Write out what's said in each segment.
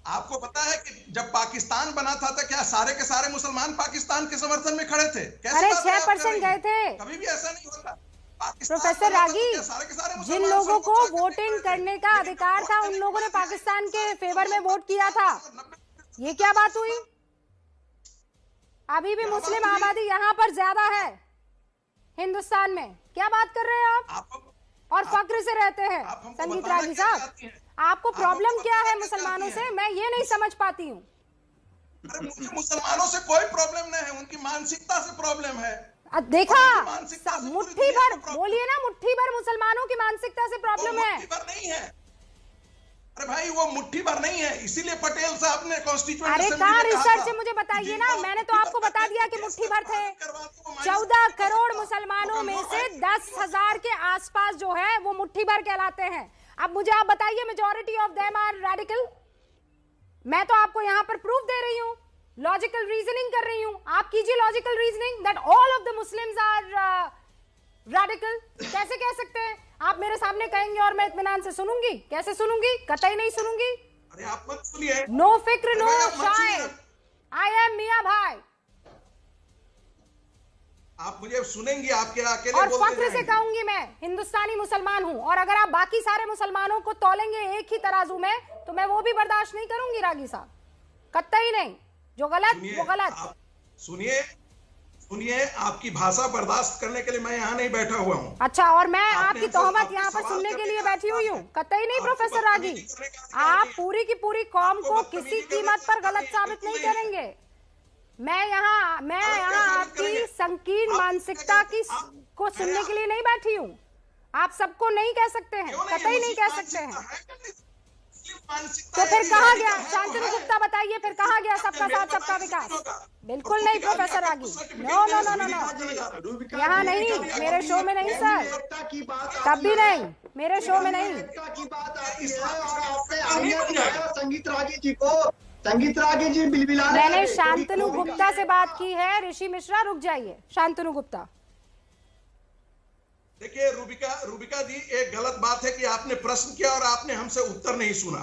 आपको पता है कि जब पाकिस्तान बना था तो क्या सारे के सारे मुसलमान पाकिस्तान के समर्थन में खड़े थे? अरे 6% गए थे। कभी भी ऐसा नहीं होता। प्रोफेसर रागी, जिन लोगों को वोटिंग करने का अधिकार था उन लोगों ने पाकिस्तान के फेवर में वोट किया था। ये क्या बात हुई? अभी भी मुस्लिम आबादी यहाँ पर ज्यादा है हिंदुस्तान में। क्या बात कर रहे हैं आप? और फक्र से रहते हैं। संगीत रागी साहब, आपको प्रॉब्लम क्या है मुसलमानों से? मैं ये नहीं समझ पाती हूँ। मुसलमानों से कोई प्रॉब्लम नहीं है, उनकी मानसिकता से प्रॉब्लम है। देखा, मुट्ठी भर बोलिए ना, मुट्ठी भर मुसलमानों की मानसिकता से प्रॉब्लम है। मुट्ठी भर नहीं है। अरे भाई वो मुट्ठी भर नहीं है, इसीलिए पटेल साहब ने कॉन्स्टिट्यूएंट अरे कहाँ रिसर्च है मुझे बताइए ना। मैंने तो आपको बता दिया कि मुट्ठी भर थे। 14 करोड़ मुसलमानों में से 10,000 के आसपास जो है वो मुट्ठी भर कहलाते हैं। अब मुझे आप बताइए, majority of them are radical? मैं तो आपको यहाँ पर प्रूफ दे रही हूँ, लॉजिकल रीजनिंग कर रही हूँ। आप कीजिए logical reasoning that all of the Muslims are radical. कैसे कह सकते हैं? आप मेरे सामने कहेंगे और मैं इत्मीनान से सुनूंगी? कैसे सुनूंगी? कतई नहीं सुनूंगी। अरे आप मत सुनिए। नो फिक्र नो शायर, आई एम मियां भाई। आप मुझे सुनेंगी, आपके अकेले और फक्र से कहूंगी मैं हिंदुस्तानी मुसलमान हूं। और अगर आप बाकी सारे मुसलमानों को तौलेंगे एक ही तराजू में तो मैं वो भी बर्दाश्त नहीं करूंगी रागी साहब, कतई नहीं। जो गलत वो गलत। सुनिए सुनिए, आपकी भाषा बर्दाश्त करने के लिए मैं यहाँ नहीं बैठा हुआ हूँ। अच्छा, और मैं आपकी तोहमत यहाँ पर सुनने के लिए बैठी हुई हूँ? कतई नहीं प्रोफेसर रागी, आप पूरी की पूरी कौम को किसी कीमत पर गलत साबित नहीं करेंगे। मैं यहाँ आपकी संकीर्ण मानसिकता को सुनने के लिए नहीं बैठी हूँ। आप सबको नहीं कह सकते हैं, कतई नहीं कह सकते हैं। तो फिर कहा गया? शांतनु गुप्ता बताइए, फिर कहा गया सबका साथ सबका विकास? बिल्कुल नहीं professor Ragi, no no no no no, यहाँ नहीं, मेरे शो में नहीं सर, तब भी नहीं, मेरे शो में नहीं। संगीत रागी जी बिलबिला। मैंने शांतनु गुप्ता से बात की है। ऋषि मिश्रा रुक जाइए। शांतनु गुप्ता, देखिए रूबिका जी, एक गलत बात है कि आपने प्रश्न किया और आपने हमसे उत्तर नहीं सुना।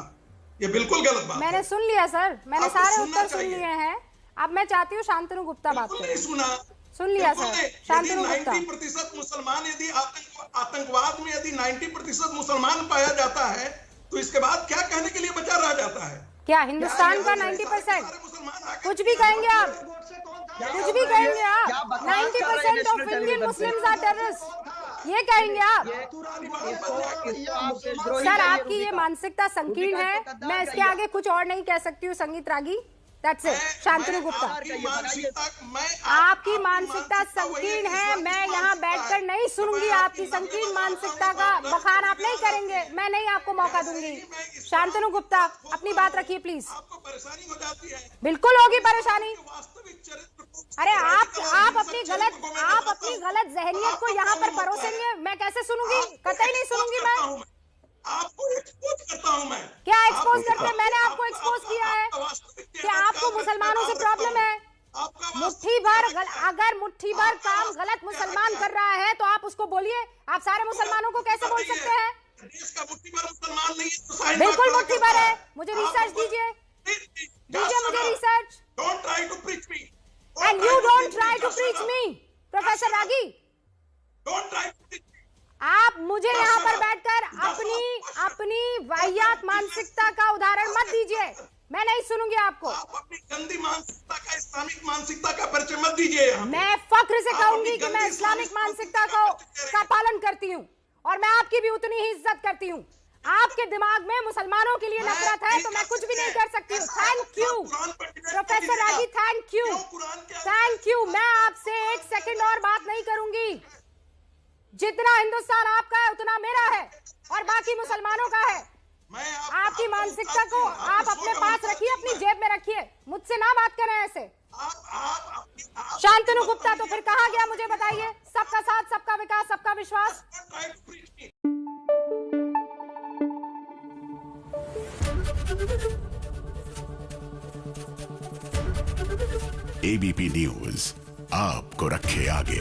ये बिल्कुल गलत बात मैंने है। सुन लिया सर, मैंने सारे उत्तर सुन लिए हैं। अब मैं चाहती हूँ शांतनु गुप्ता बात करें। सुन लिया सर, शांतनु गुप्ता। 90% मुसलमान, यदि आतंकवाद में यदि 90% मुसलमान पाया जाता है तो इसके बाद क्या कहने के लिए बचा रह जाता है? क्या हिंदुस्तान का 90%? कुछ भी कहेंगे आप, कुछ भी कहेंगे आप। 90% of Indian Muslims are terrorist, ये कहेंगे आप? सर आपकी ये मानसिकता संकीर्ण है, मैं इसके आगे कुछ और नहीं कह सकती हूँ। संगीत रागी, दैट्स इट। शांतनु गुप्ता, आपकी मानसिकता संकीर्ण है। मैं यहाँ बैठकर नहीं सुनूंगी आपकी संकीर्ण मानसिकता का बखान। आप नहीं करेंगे, मैं नहीं आपको मौका दूंगी। शांतनु गुप्ता, अपनी बात रखिए प्लीज। बिल्कुल होगी परेशानी। अरे आप अपनी गलत जहनियत को यहाँ पर परोसेंगे, मैं कैसे सुनूंगी? कतई नहीं सुनूंगी मैं। आपको एक्सपोज करता हूं मैं। क्या एक्सपोज करते हैं? मैंने आपको एक्सपोज किया है कि आपको मुसलमानों से प्रॉब्लम है। मुट्ठी भर अगर मुट्ठी भर काम गलत मुसलमान कर रहा है तो आप उसको बोलिए। आप सारे मुसलमानों को कैसे बोल सकते हैं? देश का मुट्ठी भर मुसलमान नहीं है। बिल्कुल मुट्ठी भर है। मुझे रिसर्च दीजिए, मुझे research. Don't try to preach me and you don't try to preach me. Professor Ragi, don't try to preach. आप मुझे यहाँ पर बैठकर अपनी वाहियात मानसिकता का उदाहरण मत दीजिए। मैं नहीं सुनूंगी आपको। आप अपनी गंदी मानसिकता का, इस्लामिक मानसिकता का परिचय मत दीजिए। मैं फख्र से कहूंगी कि मैं इस्लामिक मानसिकता का पालन करती हूँ और मैं आपकी भी उतनी ही इज्जत करती हूँ। आपके दिमाग में मुसलमानों के लिए नफरत है तो मैं कुछ भी नहीं कर सकती हूँ। Thank you professor ragi, thank you, thank you. मैं आपसे एक सेकंड और बात नहीं करूंगी। जितना हिंदुस्तान आपका है उतना मेरा है और बाकी मुसलमानों का है। आपकी मानसिकता को आप अपने पास रखिए, अपनी जेब में रखिए। मुझसे ना बात करें ऐसे। शांतनु गुप्ता, तो फिर कहा गया मुझे बताइए? सबका साथ सबका विकास सबका विश्वास। एबीपी न्यूज आपको रखे आगे।